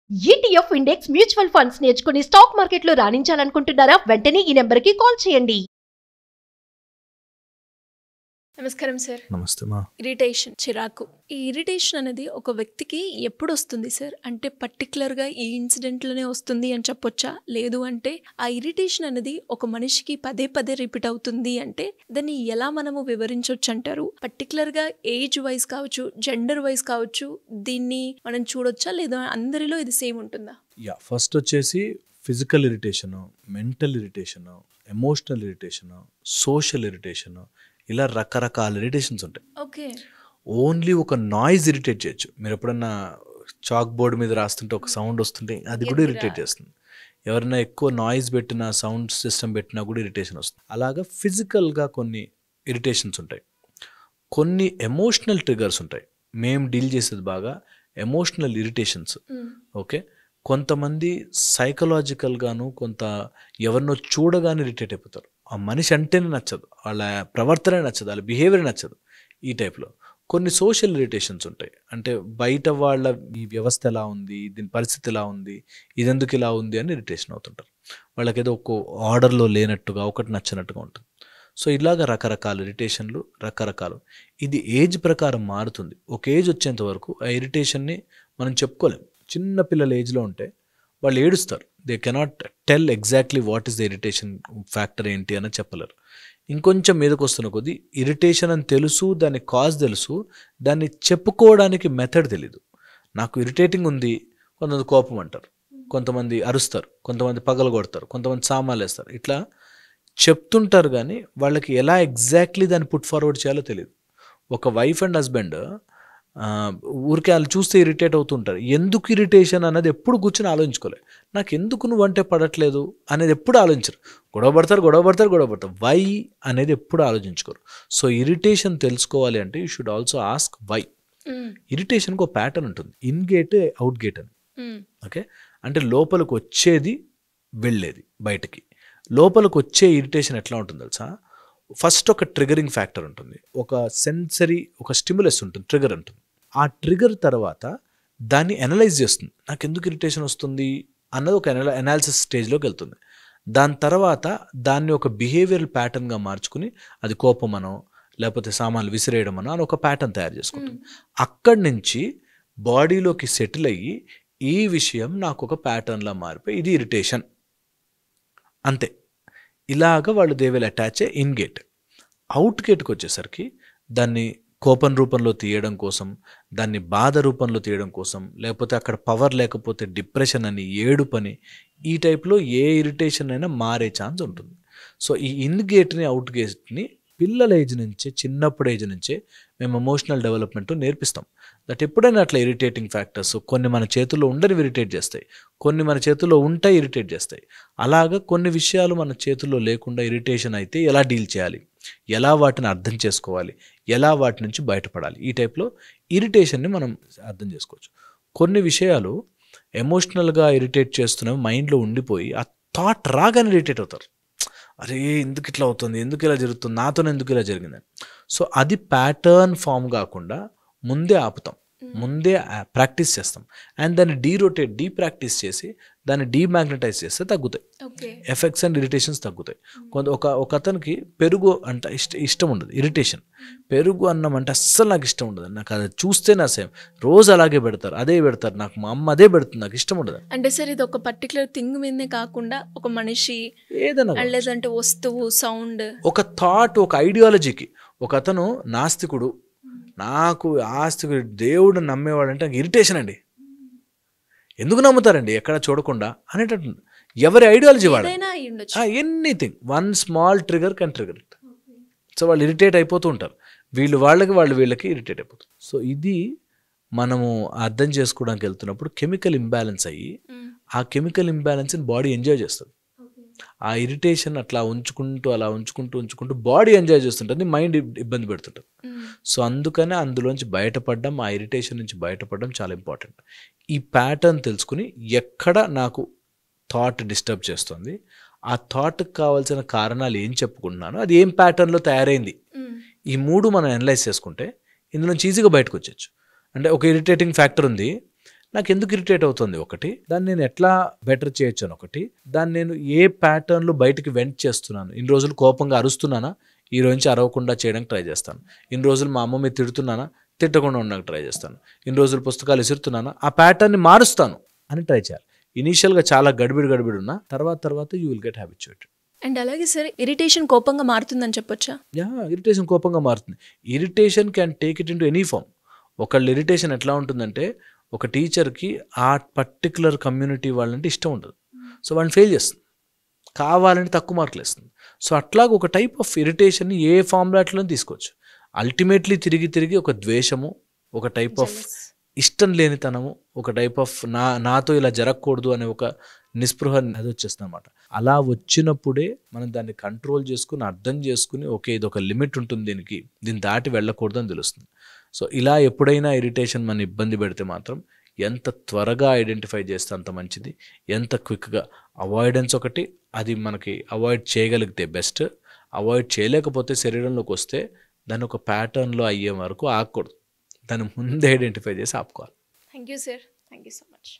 ETF index mutual funds నేర్చుకుని stock మార్కెట్లో రాణించాలనుకుంటున్నారా? వెంటనే ఈ నెంబర్కి కాల్ చేయండి. నమస్కారం సార్. నమస్తే మా. ఇరిటేషన్, చిరాకు. ఈ ఇరిటేషన్ అనేది ఒక వ్యక్తికి ఎప్పుడు వస్తుంది సార్? అంటే పర్టికులర్గా ఈ ఇన్సిడెంట్లోనే వస్తుంది అని చెప్పొచ్చా? లేదు అంటే ఆ ఇరిటేషన్ అనేది ఒక మనిషికి పదే పదే రిపీట్ అవుతుంది అంటే దాన్ని ఎలా మనము వివరించవచ్చు అంటారు? పర్టికులర్గా ఏజ్ వైజ్ కావచ్చు, జెండర్ వైజ్ కావచ్చు, దీన్ని మనం చూడొచ్చా? లేదా అందరిలో ఇది సేమ్ ఉంటుందా? ఫస్ట్ వచ్చేసి physical irritation, mental irritation, emotional irritation, social irritation, ఇలా రకరకాల ఇరిటేషన్స్ ఉంటాయి. ఓకే. ఓన్లీ ఒక నాయిస్ ఇరిటేట్ చేయొచ్చు. మీరు ఎప్పుడన్నా చాక్ బోర్డ్ మీద రాస్తుంటే ఒక సౌండ్ వస్తుంటే అది కూడా ఇరిటేట్ చేస్తుంది. ఎవరైనా ఎక్కువ నాయిస్ పెట్టినా, సౌండ్ సిస్టమ్ పెట్టినా కూడా ఇరిటేషన్ వస్తుంది. అలాగా ఫిజికల్గా కొన్ని ఇరిటేషన్స్ ఉంటాయి. కొన్ని ఎమోషనల్ ట్రిగర్స్ ఉంటాయి. మేము డీల్ చేసేది బాగా ఎమోషనల్ ఇరిటేషన్స్. ఓకే. కొంతమంది సైకలాజికల్గాను కొంత ఎవరినో చూడగానే ఇరిటేట్ అయిపోతారు. ఆ మనిషి అంటేనే నచ్చదు, వాళ్ళ ప్రవర్తనే నచ్చదు, వాళ్ళ బిహేవియర్ నచ్చదు. ఈ టైప్లో కొన్ని సోషల్ ఇరిటేషన్స్ ఉంటాయి. అంటే బయట వాళ్ళ ఈ వ్యవస్థ ఎలా ఉంది, దీని పరిస్థితి ఎలా ఉంది, ఇదెందుకు ఇలా ఉంది అని ఇరిటేషన్ అవుతుంటారు. వాళ్ళకి ఏదో ఒక ఆర్డర్లో లేనట్టుగా, ఒకటి నచ్చినట్టుగా ఉంటుంది. సో ఇలాగ రకరకాల ఇరిటేషన్లు రకరకాలు. ఇది ఏజ్ ప్రకారం మారుతుంది. ఒక ఏజ్ వచ్చేంత వరకు ఆ ఇరిటేషన్ని మనం చెప్పుకోలేం. చిన్న పిల్లల ఏజ్లో ఉంటే వాళ్ళు ఏడుస్తారు. They cannot tell exactly what is the irritation factor ఏంటి అని చెప్పలేరు. ఇంకొంచెం మీదకి వస్తున్న కొద్దీ ఇరిటేషన్ అని తెలుసు, దాని కాజ్ తెలుసు, దాన్ని చెప్పుకోవడానికి మెథడ్ తెలీదు. నాకు ఇరిటేటింగ్ ఉంది, కొంతమంది కోపం అంటారు, కొంతమంది అరుస్తారు, కొంతమంది పగలు కొడతారు, కొంతమంది సామాన్లు వేస్తారు. ఇట్లా చెప్తుంటారు కానీ వాళ్ళకి ఎలా ఎగ్జాక్ట్లీ దాన్ని పుట్ ఫార్వర్డ్ చేయాలో తెలియదు. ఒక వైఫ్ అండ్ హస్బెండ్ ఊరికే వాళ్ళు చూస్తే ఇరిటేట్ అవుతుంటారు. ఎందుకు ఇరిటేషన్ అన్నది ఎప్పుడు కూర్చొని ఆలోచించుకోలేదు. నాకు ఎందుకు నువ్వంటే పడట్లేదు అనేది ఎప్పుడు ఆలోచించరు. గొడవ పడతారు. వై అనేది ఎప్పుడు ఆలోచించుకోరు. సో ఇరిటేషన్ తెలుసుకోవాలి అంటే you should also ask why. ఇరిటేషన్కి ఒక ప్యాటర్న్ ఉంటుంది, ఇన్ గేట్ అవుట్ గేట్ అని. ఓకే. అంటే లోపలికి వచ్చేది వెళ్ళేది బయటకి. లోపలికి వచ్చే ఇరిటేషన్ ఎట్లా ఉంటుంది తెలుసా? ఫస్ట్ ఒక ట్రిగరింగ్ ఫ్యాక్టర్ ఉంటుంది, ఒక సెన్సరీ, ఒక స్టిమ్యులస్ ఉంటుంది, ట్రిగర్ ఉంటుంది. ఆ ట్రిగర్ తర్వాత దాన్ని అనలైజ్ చేస్తుంది. నాకు ఎందుకు ఇరిటేషన్ వస్తుంది అన్నది ఒక అనాలిసిస్ స్టేజ్లోకి వెళ్తుంది. దాని తర్వాత దాన్ని ఒక బిహేవియరల్ ప్యాటర్న్గా మార్చుకుని అది కోపమనో లేకపోతే సామాన్లు విసిరేయడమనో అని ఒక ప్యాటర్న్ తయారు చేసుకుంటుంది. అక్కడి నుంచి బాడీలోకి సెటిల్ అయ్యి ఈ విషయం నాకు ఒక ప్యాటర్న్లా మారిపోయి ఇది ఇరిటేషన్ అంతే. ఇలాగ వాళ్ళు they will attach a in gate. Out గేట్కి వచ్చేసరికి దాన్ని కోపం రూపంలో తీయడం కోసం, దాన్ని బాధ రూపంలో తీయడం కోసం, లేకపోతే అక్కడ పవర్ లేకపోతే డిప్రెషన్ అని, ఏడుపని, ఈ టైప్లో ఏ ఇరిటేషన్ అయినా మారే ఛాన్స్ ఉంటుంది. సో ఈ ఇన్ గేట్ని అవుట్ గేట్ని పిల్లల ఏజ్ నుంచే, చిన్నప్పుడు ఏజ్ నుంచే మేము ఎమోషనల్ డెవలప్మెంట్ నేర్పిస్తాం. దట్ ఎప్పుడైనా అట్లా ఇరిటేటింగ్ ఫ్యాక్టర్స్ కొన్ని మన చేతుల్లో ఉండని ఇరిటేట్ చేస్తాయి, కొన్ని మన చేతుల్లో ఉంటాయి ఇరిటేట్ చేస్తాయి. అలాగా కొన్ని విషయాలు మన చేతుల్లో లేకుండా ఇరిటేషన్ అయితే ఎలా డీల్ చేయాలి, ఎలా వాటిని అర్థం చేసుకోవాలి, ఎలా వాటి నుంచి బయటపడాలి, ఈ టైప్లో ఇరిటేషన్ని మనం అర్థం చేసుకోవచ్చు. కొన్ని విషయాలు ఎమోషనల్గా ఇరిటేట్ చేస్తున్నవి మైండ్లో ఉండిపోయి ఆ థాట్ రాగానే ఇరిటేట్ అవుతారు. అరే ఎందుకు ఇట్లా అవుతుంది, ఎందుకు ఇలా జరుగుతుంది, నాతోనే ఎందుకు ఇలా జరిగిందని. సో అది ప్యాటర్న్ ఫామ్ కాకుండా ముందే ఆపుతాం, ముందే ప్రాక్టీస్ చేస్తాం. అండ్ దాన్ని డీప్రాక్టీస్ చేసి దాన్ని డీమ్యాగ్నటైజ్ చేస్తే తగ్గుతాయి ఎఫెక్ట్స్ అండ్ ఇరిటేషన్స్ తగ్గుతాయి. ఒక అతనికి పెరుగు అంటే ఇష్టం ఉండదు, ఇరిటేషన్. పెరుగు అన్నం అంటే అస్సలు నాకు ఇష్టం ఉండదు, నాకు అది చూస్తే నా సేమ్ రోజు అలాగే పెడతారు, అదే పెడతారు, నాకు మా అమ్మ అదే పెడుతుంది, నాకు ఇష్టం ఉండదు. అంటే సార్ ఇది ఒక పర్టికులర్ థింగ్ మీదనే కాకుండా ఒక మనిషి, ఏదైనా లేదంటే వస్తువు, సౌండ్, ఒక థాట్, ఒక ఐడియాలజీకి. ఒక అతను నాస్తికుడు, నాకు ఆస్తికుడు, దేవుడు నమ్మేవాడంటే నాకు ఇరిటేషన్ అండి. ఎందుకు నమ్ముతారండి ఎక్కడ చూడకుండా అనేటట్టు. ఎవరి ఐడియాలజీ వాడు, anything, one small trigger can trigger it. So వాళ్ళు ఇరిటేట్ అయిపోతూ ఉంటారు, వీళ్ళకి ఇరిటేట్ అయిపోతుంది. సో ఇది మనము అర్థం చేసుకోవడానికి వెళ్తున్నప్పుడు కెమికల్ ఇంబ్యాలెన్స్ అయ్యి ఆ కెమికల్ ఇంబ్యాలెన్స్ని బాడీ ఎంజాయ్ చేస్తుంది. ఆ ఇరిటేషన్ అట్లా ఉంచుకుంటూ బాడీ ఎంజాయ్ చేస్తుంటుంది, మైండ్ ఇబ్బంది పెడుతుంటుంది. సో అందుకనే అందులోంచి బయటపడడం, ఆ ఇరిటేషన్ నుంచి బయటపడడం చాలా ఇంపార్టెంట్. ఈ ప్యాటర్న్ తెలుసుకుని ఎక్కడ నాకు థాట్ డిస్టర్బ్ చేస్తుంది, ఆ థాట్కి కావాల్సిన కారణాలు ఏం చెప్పుకుంటున్నాను, అది ఏం ప్యాటర్న్లో తయారైంది, ఈ మూడు మనం అనలైజ్ చేసుకుంటే ఇందులోంచి ఈజీగా బయటకు వచ్చేచ్చు. అంటే ఒక ఇరిటేటింగ్ ఫ్యాక్టర్ ఉంది, నాకు ఎందుకు ఇరిటేట్ అవుతుంది ఒకటి, దాన్ని నేను ఎట్లా బెటర్ చేయొచ్చు అని ఒకటి, దాన్ని నేను ఏ ప్యాటర్న్లో బయటికి వెంట్ చేస్తున్నాను. ఇన్ని రోజులు కోపంగా అరుస్తున్నానా, ఈ రోజు నుంచి అరవకుండా చేయడానికి ట్రై చేస్తాను. ఇన్ని రోజులు మా అమ్మ మీద తిడుతున్నానా, తిట్టకుండా ఉండడానికి ట్రై చేస్తాను. ఇన్ని రోజులు పుస్తకాలు విసురుతున్నానా, ఆ ప్యాటర్న్ని మారుస్తాను అని ట్రై చేయాలి. ఇనీషియల్గా చాలా గడిబిడి ఉన్నా తర్వాత you will get habituated. And అలాగే సార్ ఇరిటేషన్ కోపంగా మారుతుందని చెప్పొచ్చా? ఇరిటేషన్ కోపంగా మారుతుంది. Irritation can take it into any form. ఒకళ్ళ ఇరిటేషన్ ఎట్లా ఉంటుందంటే, ఒక టీచర్కి ఆ పర్టికులర్ కమ్యూనిటీ వాళ్ళంటే ఇష్టం ఉండదు, సో వాళ్ళని ఫెయిల్ చేస్తుంది, కావాలంటే తక్కువ మార్కులు వేస్తుంది. సో అట్లాగ ఒక టైప్ ఆఫ్ ఇరిటేషన్ని ఏ ఫార్ములాట్లో తీసుకోవచ్చు. అల్టిమేట్లీ తిరిగి ఒక ద్వేషము, ఒక టైప్ ఆఫ్ ఇష్టం లేనితనము, ఒక టైప్ ఆఫ్ నాతో ఇలా జరగకూడదు అనే ఒక నిస్పృహ అది వచ్చేస్తుంది అనమాట. అలా వచ్చినప్పుడే మనం దాన్ని కంట్రోల్ చేసుకుని అర్థం చేసుకుని ఓకే ఇది ఒక లిమిట్ ఉంటుంది, దీన్ని దాటి వెళ్ళకూడదు అని తెలుస్తుంది. సో ఇలా ఎప్పుడైనా ఇరిటేషన్ మన ఇబ్బంది పెడితే మాత్రం ఎంత త్వరగా ఐడెంటిఫై చేస్తే అంత మంచిది. ఎంత క్విక్గా అవాయిడెన్స్ ఒకటి, అది మనకి అవాయిడ్ చేయగలిగితే బెస్ట్. అవాయిడ్ చేయలేకపోతే శరీరంలోకి వస్తే దాన్ని ఒక ప్యాటర్న్లో అయ్యే వరకు ఆగకూడదు, దాన్ని ముందే ఐడెంటిఫై చేసి ఆపుకోవాలి. Thank you sir, thank you so much.